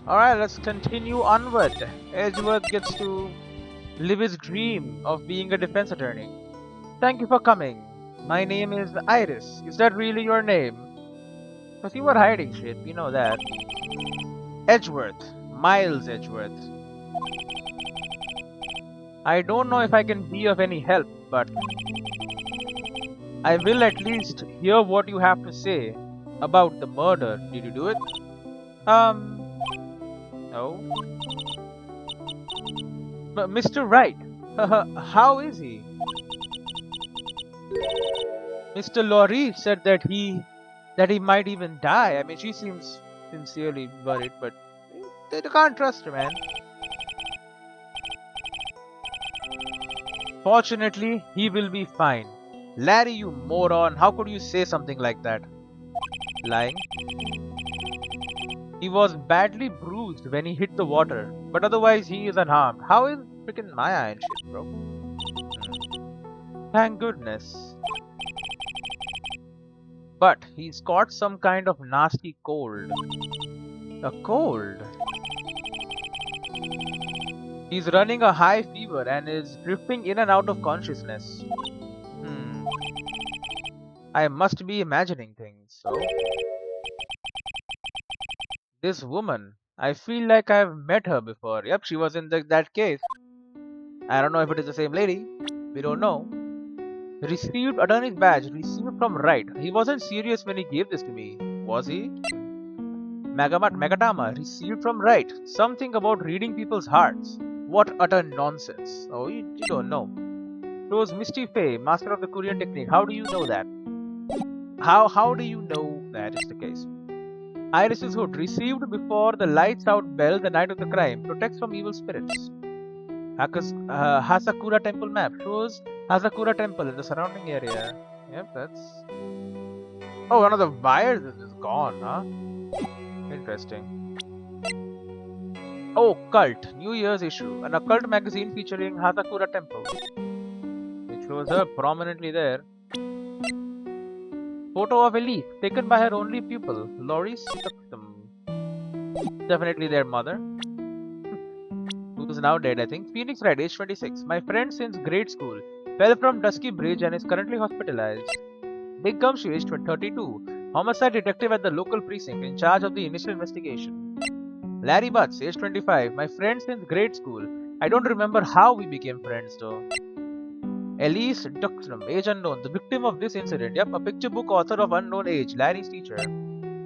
Alright, let's continue onward. Edgeworth gets to live his dream of being a defense attorney. Thank you for coming. My name is Iris. Is that really your name? Because you were hiding shit, we know that. Edgeworth. Miles Edgeworth. I don't know if I can be of any help, but I will at least hear what you have to say about the murder. Did you do it? No. Mr. Wright, how is he? Mr. Laurie said that he might even die. I mean, she seems sincerely worried, but they can't trust her, man. Fortunately, he will be fine. Larry, you moron, how could you say something like that? Lying. He was badly bruised when he hit the water, but otherwise he is unharmed. How is freaking my iron shit, bro? Thank goodness. But he's caught some kind of nasty cold. A cold? He's running a high fever and is drifting in and out of consciousness. I must be imagining things, so... This woman, I feel like I've met her before. Yep, she was in that case. I don't know if it is the same lady. We don't know. Received attorney's badge, received from Wright. He wasn't serious when he gave this to me, was he? Megatama, received from Wright. Something about reading people's hearts. What utter nonsense. Oh, you don't know. Rose Misty Faye, master of the Korean technique. How do you know that? How do you know that is the case? Iris's hood, received before the lights out bell the night of the crime. Protects from evil spirits. Hasakura temple map shows Hasakura temple in the surrounding area. Yep, that's... Oh, one of the wires is gone, huh? Interesting. Oh, Cult, New Year's issue. An occult magazine featuring Hasakura temple. It shows her prominently there. Photo of Elise, taken by her only pupil, Laurie Stuxton. Definitely their mother. Who's now dead, I think. Phoenix Wright, age 26. My friend since grade school. Fell from Dusky Bridge and is currently hospitalized. Big Gumshoe, age 32. Homicide detective at the local precinct, in charge of the initial investigation. Larry Butts, age 25. My friend since grade school. I don't remember how we became friends though. Elise Duxnam, age unknown, the victim of this incident. Yep, a picture book author of unknown age, Larry's teacher.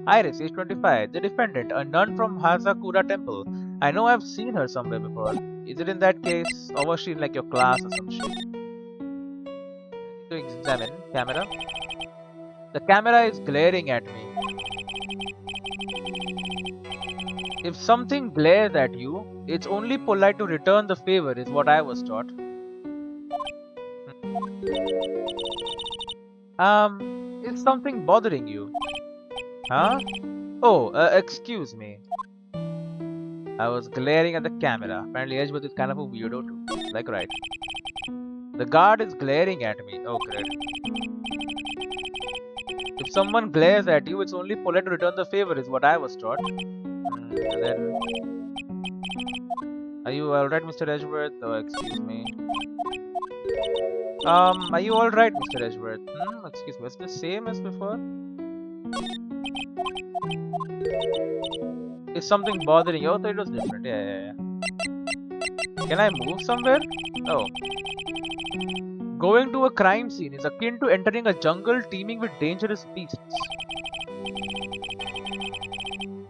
Iris, age 25, the defendant, a nun from Hazakura temple. I know I've seen her somewhere before. Is it in that case, or was she in like your class or some shit? To examine camera. The camera is glaring at me. If something glares at you, it's only polite to return the favor, is what I was taught. Is something bothering you? Huh? Oh, excuse me. I was glaring at the camera. Apparently Edgeworth is kind of a weirdo too. Like right. The guard is glaring at me. Oh great. If someone glares at you, it's only polite to return the favor, is what I was taught. Then... Are you alright, Mr. Edgeworth? Oh, excuse me. Are you alright, Mr. Edgeworth? Excuse me, was it the same as before? Is something bothering you? Oh, it was different. Yeah. Can I move somewhere? Oh. Going to a crime scene is akin to entering a jungle teeming with dangerous beasts.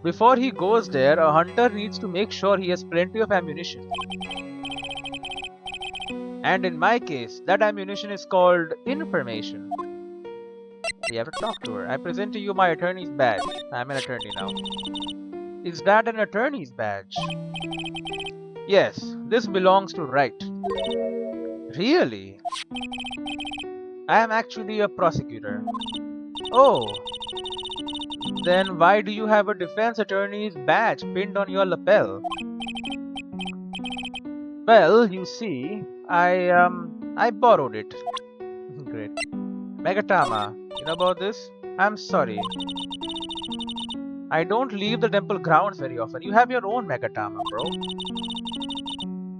Before he goes there, a hunter needs to make sure he has plenty of ammunition. And in my case, that ammunition is called information. We have to talk to her. I present to you my attorney's badge. I'm an attorney now. Is that an attorney's badge? Yes, this belongs to Wright. Really? I am actually a prosecutor. Oh. Then why do you have a defense attorney's badge pinned on your lapel? Well, you see, I borrowed it. Great. Megatama, you know about this? I'm sorry. I don't leave the temple grounds very often. You have your own Megatama, bro.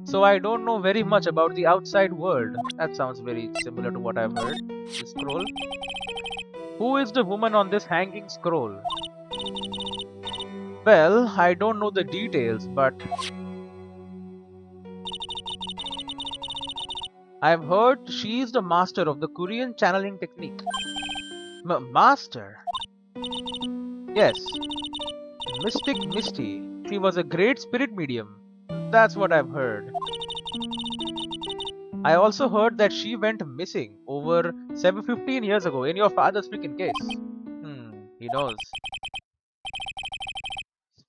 So I don't know very much about the outside world. That sounds very similar to what I've heard. This scroll. Who is the woman on this hanging scroll? Well, I don't know the details, but I've heard she's the master of the Korean channeling technique. Master? Yes. Mystic Misty. She was a great spirit medium. That's what I've heard. I also heard that she went missing over 15 years ago in your father's freaking case. He knows.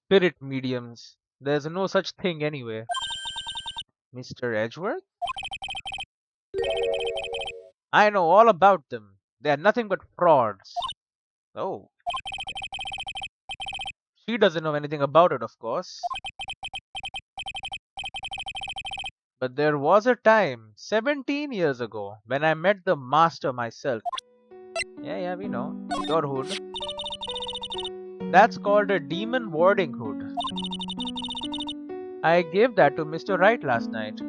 Spirit mediums. There's no such thing anyway. Mr. Edgeworth? I know all about them. They are nothing but frauds. Oh. She doesn't know anything about it, of course. But there was a time, 17 years ago, when I met the master myself. Yeah, we know. Your hood. That's called a demon warding hood. I gave that to Mr. Wright last night.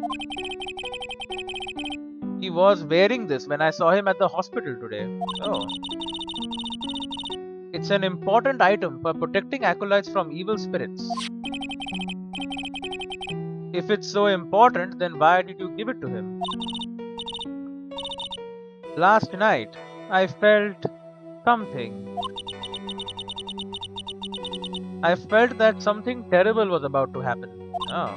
He was wearing this when I saw him at the hospital today. Oh. It's an important item for protecting acolytes from evil spirits. If it's so important, then why did you give it to him? Last night, I felt something. I felt that something terrible was about to happen. Oh.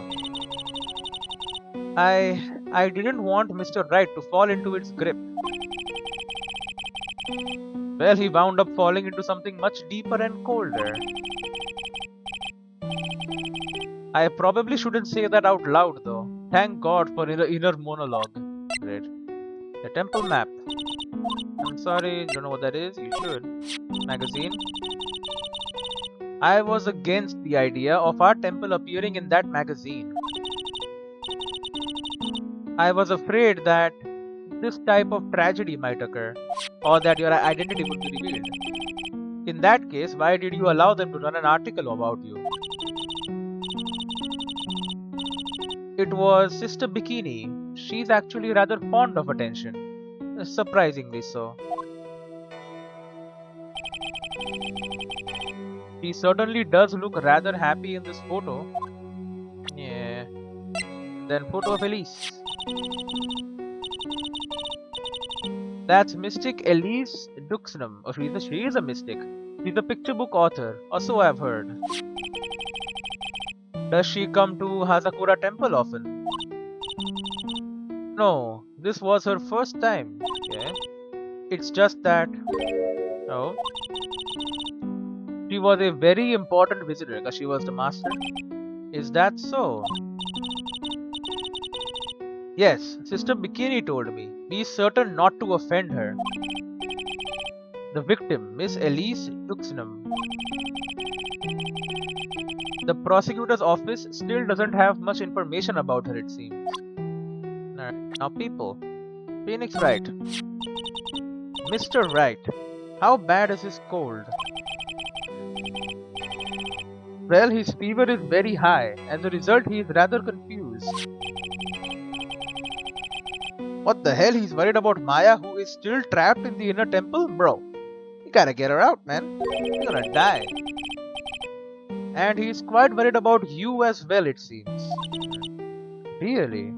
I didn't want Mr. Wright to fall into its grip. Well, he wound up falling into something much deeper and colder. I probably shouldn't say that out loud though. Thank God for inner monologue. Great. The temple map. I'm sorry, you don't know what that is? You should. Magazine. I was against the idea of our temple appearing in that magazine. I was afraid that this type of tragedy might occur, or that your identity would be revealed. In that case, why did you allow them to run an article about you? It was Sister Bikini. She's actually rather fond of attention. Surprisingly so. She certainly does look rather happy in this photo. Yeah. Then photo of Elise. That's Mystic Elise Duxnum. Oh, she is a mystic. She's a picture book author, or so I've heard. Does she come to Hazakura Temple often? No, this was her first time. Yeah. It's just that... Oh. She was a very important visitor because she was the master. Is that so? Yes, Sister Bikini told me. Be certain not to offend her. The victim, Miss Elise Duxnum. The prosecutor's office still doesn't have much information about her, it seems. Alright, now people. Phoenix Wright. Mr. Wright. How bad is his cold? Well, his fever is very high. As a result, he is rather confused. What the hell? He's worried about Maya, who is still trapped in the inner temple? Bro, you gotta get her out, man. You're gonna die. And he's quite worried about you as well, it seems. Really?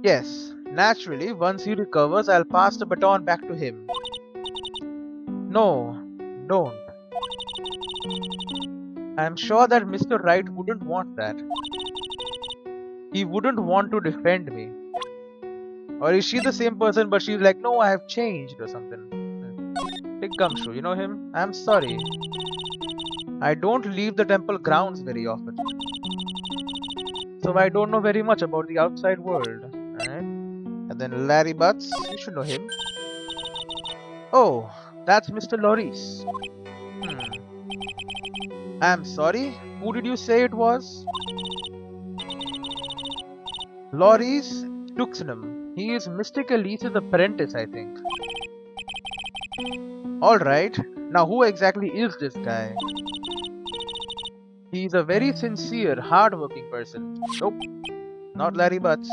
Yes, naturally, once he recovers, I'll pass the baton back to him. No, don't. I'm sure that Mr. Wright wouldn't want that. He wouldn't want to defend me. Or is she the same person but she's like, no, I have changed or something? Big Gumshoe, you know him? I'm sorry. I don't leave the temple grounds very often. So I don't know very much about the outside world. Alright? And then Larry Butts, you should know him. Oh, that's Mr. Loris. I'm sorry, who did you say it was? Loris Duxnum. He is Mystic Elise's apprentice, I think. Alright, now who exactly is this guy? He's a very sincere, hard-working person. Nope, not Larry Butts.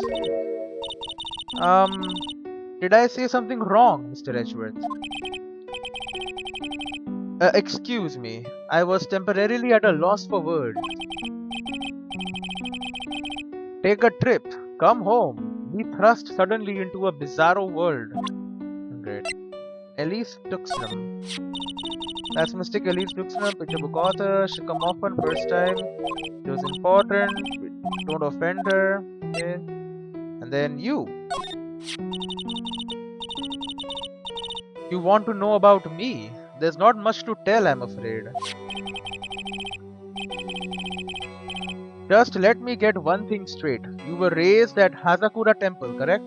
Um, did I say something wrong, Mr. Edgeworth? Excuse me, I was temporarily at a loss for words. Take a trip, come home, be thrust suddenly into a bizarro world. Great. Elise Tuxnam. That's Mystic Elise Tuxnam, picture book author, she come often, first time. It was important, don't offend her. Okay. And then you. You want to know about me? There's not much to tell, I'm afraid. Just let me get one thing straight. You were raised at Hazakura Temple, correct?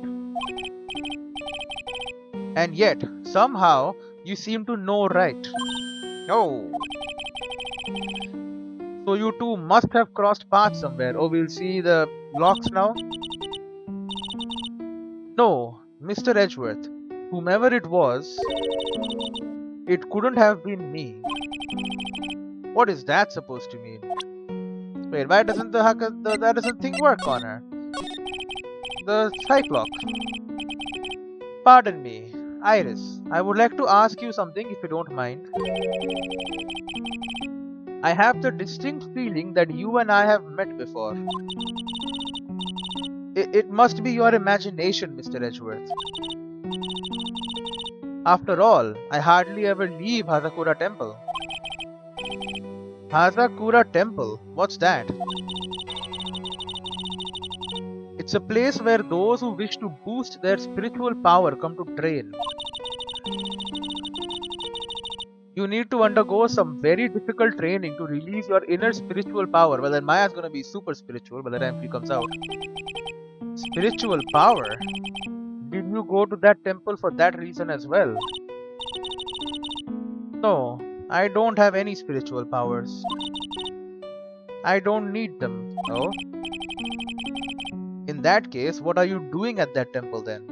And yet, somehow, you seem to know right. Oh. So you two must have crossed paths somewhere. Oh, we'll see the locks now. No, Mr. Edgeworth. Whomever it was, it couldn't have been me. What is that supposed to mean? Wait, why doesn't that doesn't thing work on her? The Cyclops. Pardon me, Iris. I would like to ask you something if you don't mind. I have the distinct feeling that you and I have met before. It must be your imagination, Mr. Edgeworth. After all, I hardly ever leave Hazakura Temple. Hazakura Temple? What's that? It's a place where those who wish to boost their spiritual power come to train. You need to undergo some very difficult training to release your inner spiritual power. Well, then Maya's gonna be super spiritual by the time she comes out. Spiritual power? Did you go to that temple for that reason as well? No, I don't have any spiritual powers. I don't need them. Oh? In that case, what are you doing at that temple then?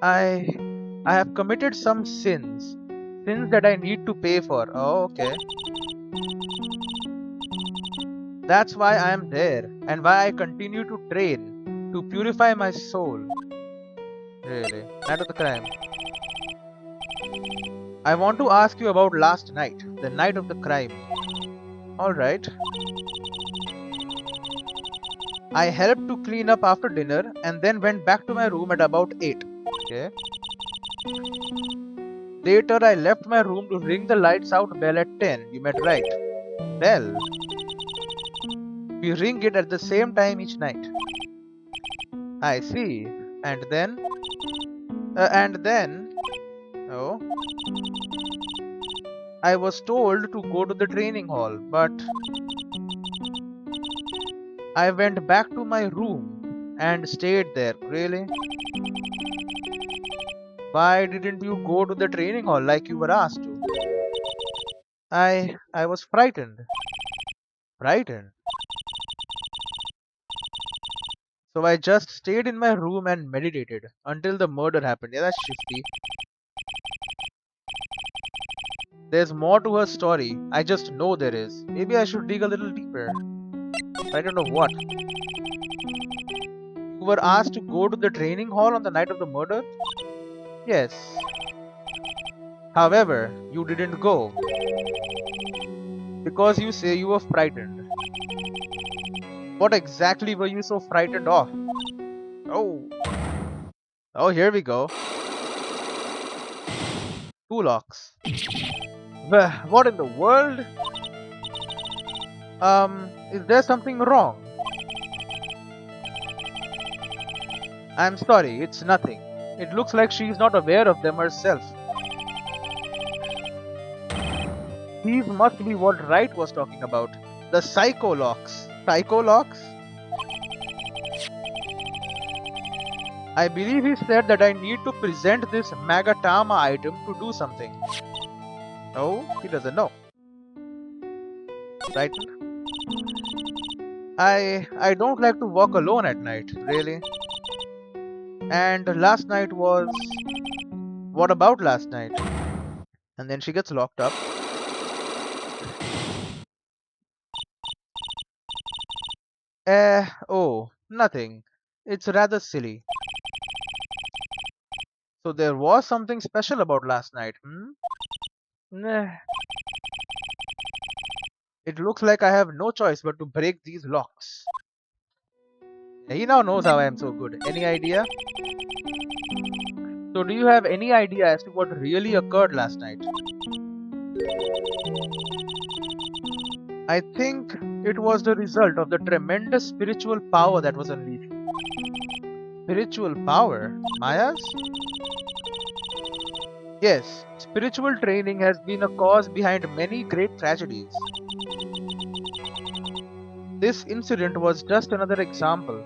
I have committed some sins. Sins that I need to pay for. Oh, okay. That's why I am there and why I continue to train to purify my soul. Really? Night of the crime. I want to ask you about last night, the night of the crime. Alright. I helped to clean up after dinner and then went back to my room at about 8. Okay. Later, I left my room to ring the lights out bell at 10. You met right. Bell. We ring it at the same time each night. I see. And then? Oh. I was told to go to the training hall, but I went back to my room and stayed there. Really? Why didn't you go to the training hall like you were asked to? I was frightened. Frightened? So I just stayed in my room and meditated until the murder happened. Yeah, that's shifty. There's more to her story. I just know there is. Maybe I should dig a little deeper. I don't know what. You were asked to go to the training hall on the night of the murder? Yes. However, you didn't go. Because you say you were frightened. What exactly were you so frightened of? Oh. Oh, here we go. 2 locks. What in the world? Is there something wrong? I'm sorry, it's nothing. It looks like she's not aware of them herself. These must be what Wright was talking about. The psycho locks. Psycho locks? I believe he said that I need to present this Magatama item to do something. Oh, he doesn't know. Frightened? I don't like to walk alone at night, really. And last night was... What about last night? And then she gets locked up. Oh, nothing. It's rather silly. So there was something special about last night, hmm? Nah. It looks like I have no choice but to break these locks. He now knows how I am so good. Any idea? So do you have any idea as to what really occurred last night? I think it was the result of the tremendous spiritual power that was unleashed. Spiritual power? Mayas? Yes, spiritual training has been a cause behind many great tragedies. This incident was just another example.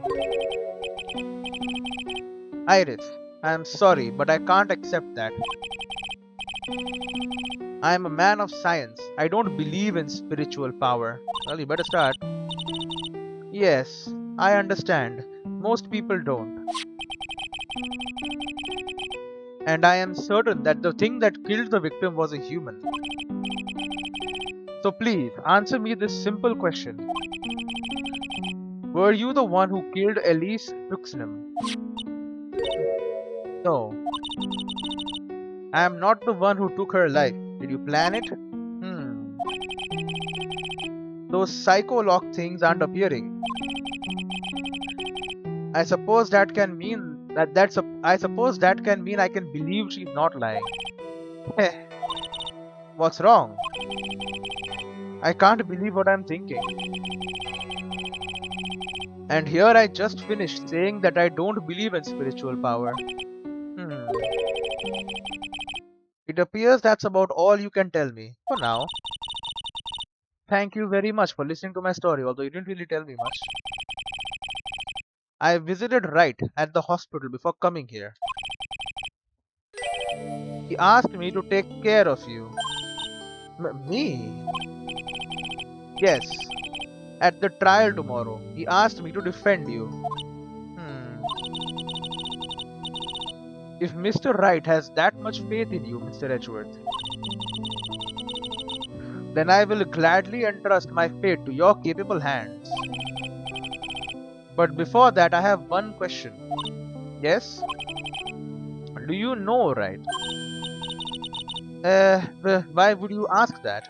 Iris, I am sorry, but I can't accept that. I am a man of science. I don't believe in spiritual power. Well, you better start. Yes, I understand. Most people don't. And I am certain that the thing that killed the victim was a human. So please, answer me this simple question. Were you the one who killed Elise Tuxnam? No. I am not the one who took her life. Did you plan it? Those psycho-lock things aren't appearing. I suppose that can mean I suppose that can mean I can believe she's not lying. What's wrong? I can't believe what I'm thinking. And here I just finished saying that I don't believe in spiritual power. It appears that's about all you can tell me, for now. Thank you very much for listening to my story, although you didn't really tell me much. I visited Wright at the hospital before coming here. He asked me to take care of you. Me? Yes. At the trial tomorrow, he asked me to defend you. If Mr. Wright has that much faith in you, Mr. Edgeworth, then I will gladly entrust my fate to your capable hands. But before that, I have one question. Yes? Do you know Wright? Why would you ask that?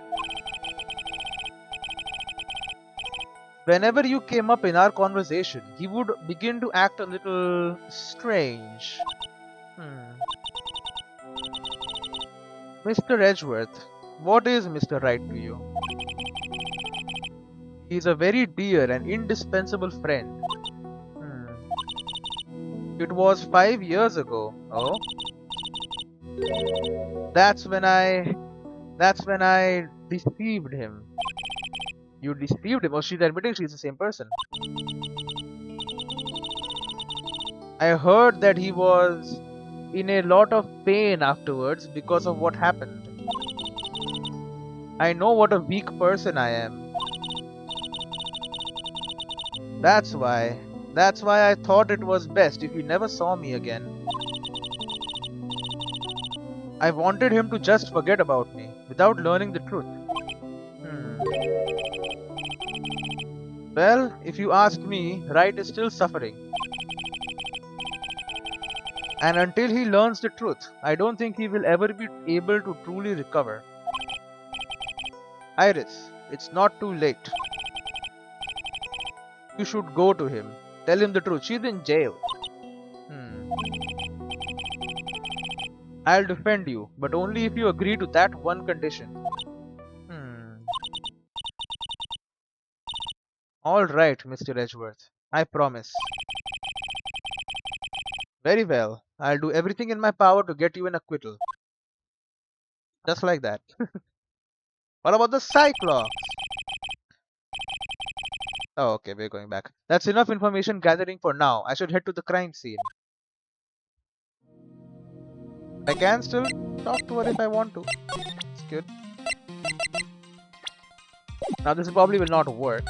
Whenever you came up in our conversation, he would begin to act a little strange. Mr. Edgeworth, what is Mr. Wright to you? He is a very dear and indispensable friend. It was 5 years ago. Oh? That's when I deceived him. You deceived him? Oh, she's admitting she's the same person. I heard that he was in a lot of pain afterwards because of what happened. I know what a weak person I am. That's why I thought it was best if he never saw me again. I wanted him to just forget about me without learning the truth. Well, if you ask me, Wright is still suffering. And until he learns the truth, I don't think he will ever be able to truly recover. Iris, it's not too late. You should go to him. Tell him the truth. She's in jail. I'll defend you, but only if you agree to that one condition. Alright, Mr. Edgeworth. I promise. Very well. I'll do everything in my power to get you an acquittal. Just like that. What about the Cyclops? Oh, okay, we're going back. That's enough information gathering for now. I should head to the crime scene. I can still talk to her if I want to. It's good. Now this probably will not work.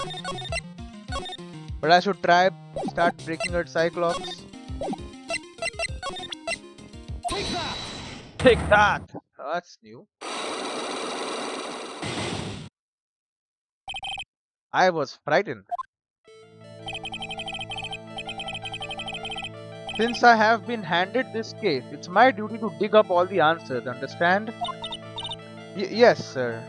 But I should try start breaking her Cyclops. Take that! Oh, that's new. I was frightened. Since I have been handed this case, it's my duty to dig up all the answers, understand? Yes, sir.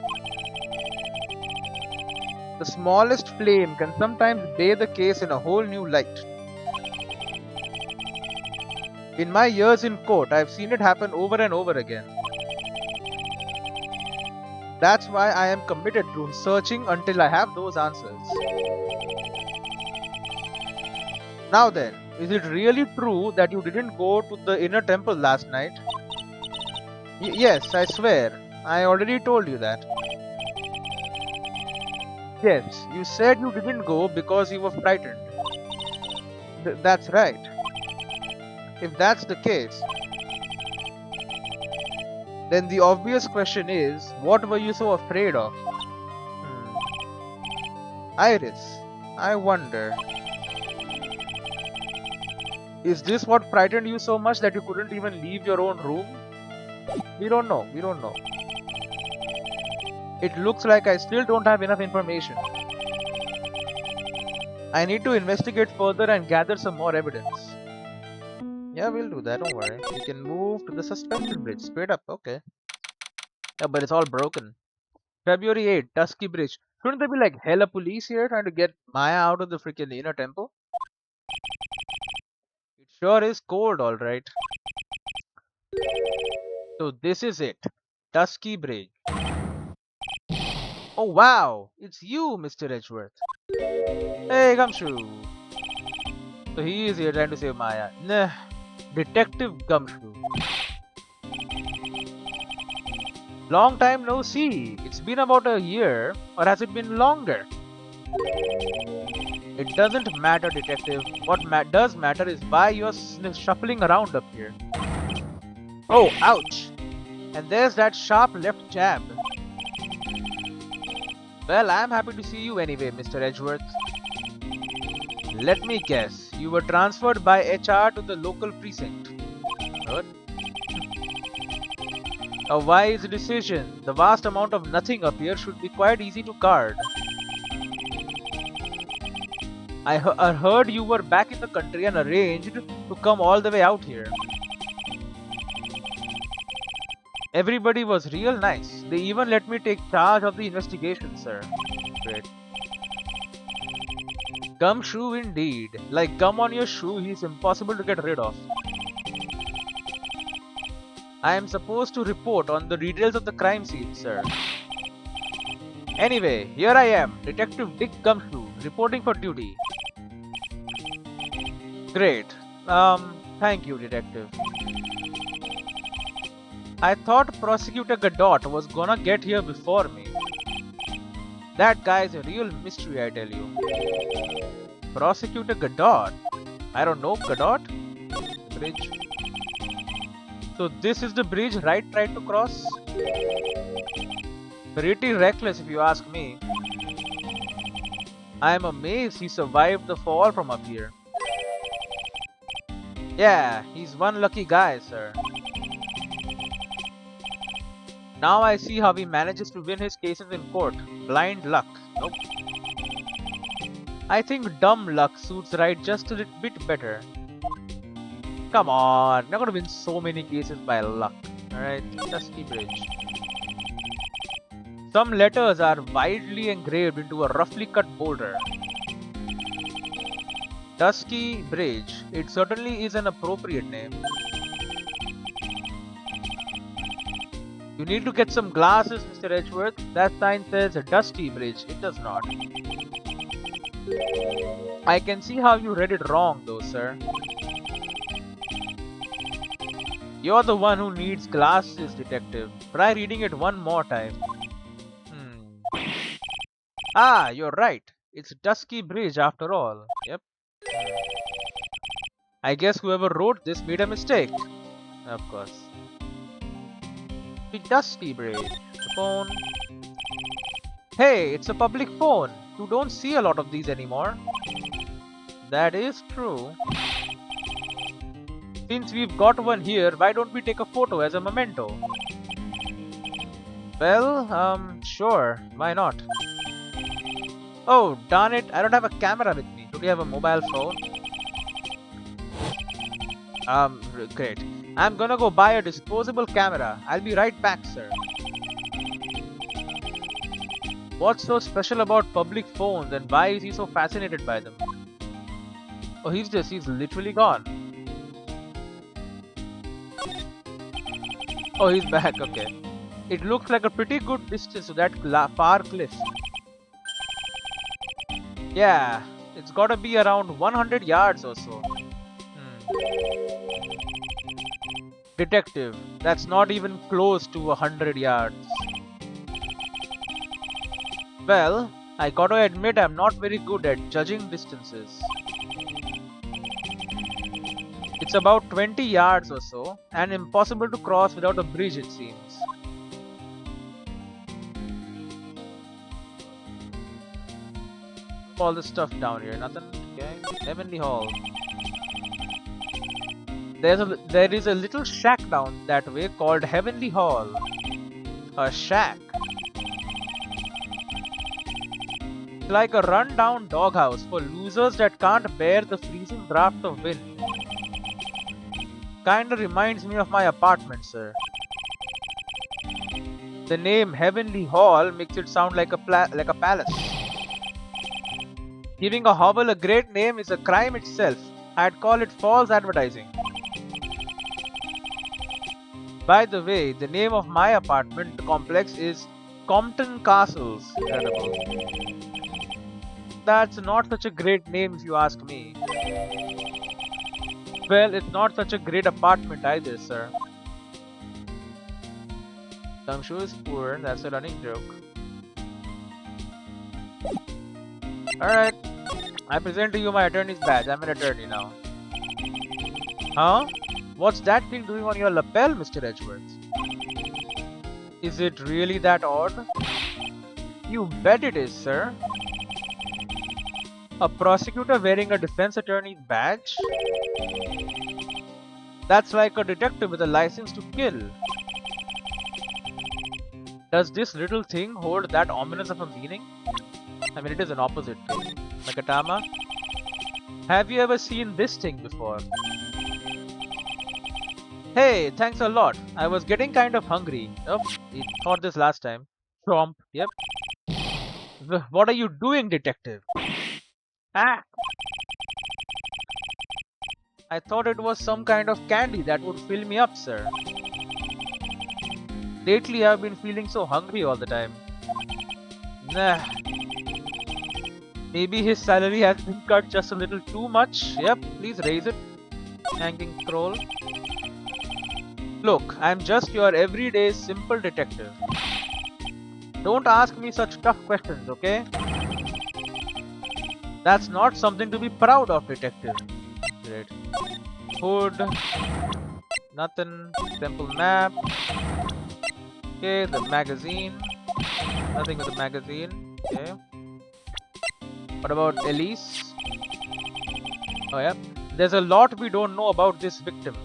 The smallest flame can sometimes bathe a case in a whole new light. In my years in court, I've seen it happen over and over again. That's why I am committed to searching until I have those answers. Now then, is it really true that you didn't go to the inner temple last night? Yes, I swear. I already told you that. Yes, you said you didn't go because you were frightened. That's right. If that's the case, then the obvious question is, what were you so afraid of? Iris, I wonder. Is this what frightened you so much that you couldn't even leave your own room? We don't know. It looks like I still don't have enough information. I need to investigate further and gather some more evidence. Yeah, we'll do that, don't worry. We can move to the suspension bridge. Straight up, okay. Yeah, but it's all broken. February 8th, Dusky Bridge. Shouldn't there be like hella police here trying to get Maya out of the freaking inner temple? It sure is cold, alright. So this is it. Dusky Bridge. Oh wow! It's you, Mr. Edgeworth. Hey, Gumshoe. So he is here trying to save Maya. Nah. Detective Gumshoe. Long time no see. It's been about a year, or has it been longer? It doesn't matter, detective. What does matter is why you're shuffling around up here. Oh, ouch! And there's that sharp left jab. Well, I'm happy to see you anyway, Mr. Edgeworth. Let me guess, you were transferred by HR to the local precinct. Good. A wise decision. The vast amount of nothing up here should be quite easy to guard. I heard you were back in the country and arranged to come all the way out here. Everybody was real nice. They even let me take charge of the investigation, sir. Great. Gumshoe indeed. Like gum on your shoe, he's impossible to get rid of. I am supposed to report on the details of the crime scene, sir. Anyway, here I am, Detective Dick Gumshoe, reporting for duty. Great. Thank you, Detective. I thought Prosecutor Gadot was gonna get here before me. That guy's a real mystery, I tell you. Prosecutor Gadot? I don't know, Gadot? Bridge. So this is the bridge Wright tried to cross? Pretty reckless if you ask me. I am amazed he survived the fall from up here. Yeah, he's one lucky guy, sir. Now I see how he manages to win his cases in court. Blind luck. Nope. I think dumb luck suits Wright just a little bit better. Come on, you're not gonna win so many cases by luck. Alright, Dusky Bridge. Some letters are widely engraved into a roughly cut boulder. Dusky Bridge. It certainly is an appropriate name. You need to get some glasses, Mr. Edgeworth. That sign says Dusty Bridge. It does not. I can see how you read it wrong though, sir. You're the one who needs glasses, detective. Try reading it one more time. Ah, you're right. It's Dusky Bridge after all. Yep. I guess whoever wrote this made a mistake. Of course. The Dusky Bridge. The phone. Hey, it's a public phone. You don't see a lot of these anymore. That is true. Since we've got one here, why don't we take a photo as a memento? Well, sure, why not? Oh, darn it, I don't have a camera with me. Do you have a mobile phone? Great. I'm gonna go buy a disposable camera. I'll be right back, sir. What's so special about public phones and why is he so fascinated by them? Oh, he's literally gone. Oh, he's back, okay. It looks like a pretty good distance to that far cliff. Yeah, it's gotta be around 100 yards or so. Detective, that's not even close to 100 yards. Well, I gotta admit I'm not very good at judging distances. It's about 20 yards or so, and impossible to cross without a bridge, it seems. All this stuff down here, nothing? Okay. Heavenly Hall. There is a little shack down that way called Heavenly Hall. A shack. It's like a run-down doghouse for losers that can't bear the freezing draft of wind. Kinda reminds me of my apartment, sir. The name Heavenly Hall makes it sound like a palace. Giving a hovel a great name is a crime itself. I'd call it false advertising. By the way, the name of my apartment complex is Compton Castles. Incredible. That's not such a great name if you ask me. Well, it's not such a great apartment either, sir. Gumshoe is poor, that's a running joke. Alright, I present to you my attorney's badge. I'm an attorney now. Huh? What's that thing doing on your lapel, Mr. Edgeworth? Is it really that odd? You bet it is, sir. A prosecutor wearing a defense attorney's badge? That's like a detective with a license to kill. Does this little thing hold that ominous of a meaning? I mean, it is an opposite thing. Nakatama? Have you ever seen this thing before? Hey, thanks a lot. I was getting kind of hungry. Oh, we thought this last time. Tromp, yep. What are you doing, detective? Ah! I thought it was some kind of candy that would fill me up, sir. Lately, I've been feeling so hungry all the time. Nah. Maybe his salary has been cut just a little too much. Yep, please raise it. Hanging scroll. Look, I'm just your everyday simple detective. Don't ask me such tough questions, okay? That's not something to be proud of, detective. Great. Hood. Nothing. Temple map. Okay, the magazine. Nothing with the magazine. Okay. What about Elise? Oh yeah. There's a lot we don't know about this victim.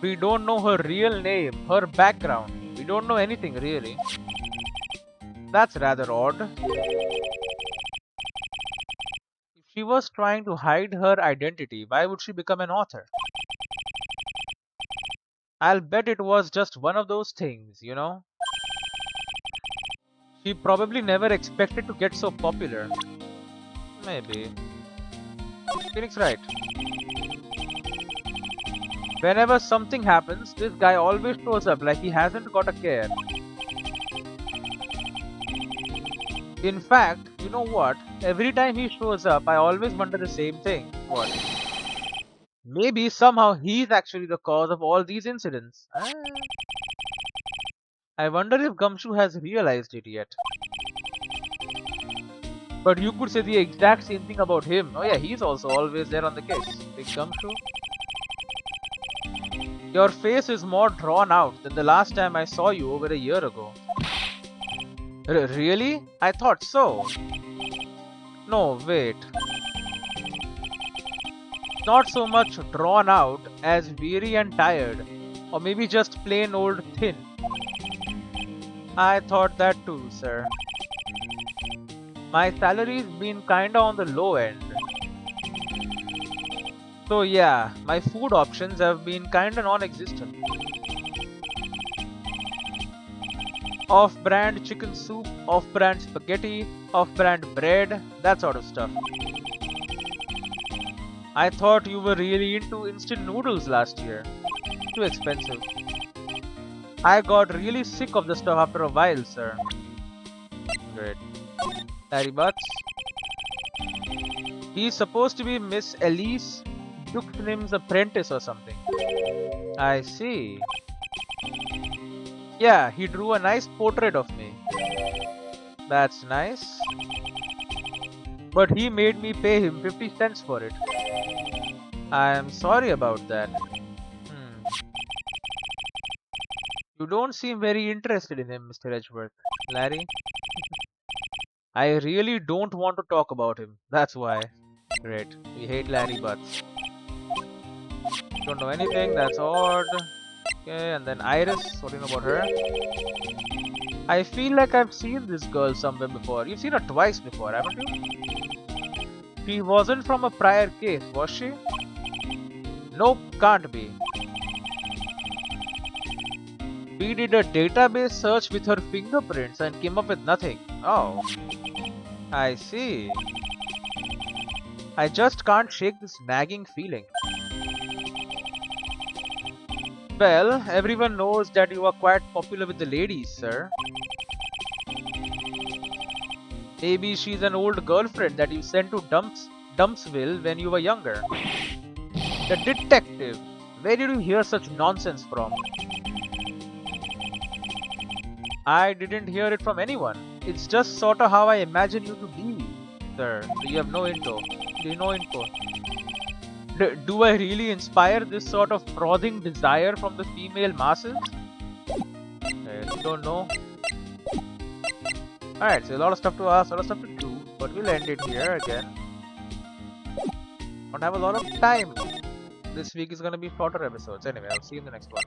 We don't know her real name, her background. We don't know anything really. That's rather odd. If she was trying to hide her identity, why would she become an author? I'll bet it was just one of those things, you know? She probably never expected to get so popular. Maybe. Phoenix Wright. Whenever something happens, this guy always shows up like he hasn't got a care. In fact, you know what? Every time he shows up, I always wonder the same thing. What? Maybe somehow he's actually the cause of all these incidents. I wonder if Gumshoe has realized it yet. But you could say the exact same thing about him. Oh yeah, he's also always there on the case. Big Gumshoe. Your face is more drawn out than the last time I saw you over a year ago. Really? I thought so. No, wait. not so much drawn out as weary and tired, or maybe just plain old thin. I thought that too, sir. My salary's been kinda on the low end. So yeah, my food options have been kinda non-existent. Off-brand chicken soup, off-brand spaghetti, off-brand bread, that sort of stuff. I thought you were really into instant noodles last year. Too expensive. I got really sick of the stuff after a while, sir. Great. Larry Butts. He's supposed to be Miss Elise Duxnim's apprentice or something. I see. Yeah, he drew a nice portrait of me. That's nice. But he made me pay him 50 cents for it. I am sorry about that. You don't seem very interested in him, Mr. Edgeworth. Larry? I really don't want to talk about him. That's why. Great. We hate Larry Butts. Don't know anything. That's odd. Okay, and then Iris. What do you know about her? I feel like I've seen this girl somewhere before. You've seen her twice before, haven't you? She wasn't from a prior case, was she? Nope, can't be. We did a database search with her fingerprints and came up with nothing. Oh. I see. I just can't shake this nagging feeling. Well, everyone knows that you are quite popular with the ladies, sir. Maybe she's an old girlfriend that you sent to Dumpsville when you were younger. The detective. Where did you hear such nonsense from? I didn't hear it from anyone. It's just sort of how I imagine you to be, sir. So you have no info. No info. Do I really inspire this sort of frothing desire from the female masses? You don't know. Alright, so a lot of stuff to ask, a lot of stuff to do, but we'll end it here again. Don't have a lot of time. This week is gonna be shorter episodes. Anyway, I'll see you in the next one.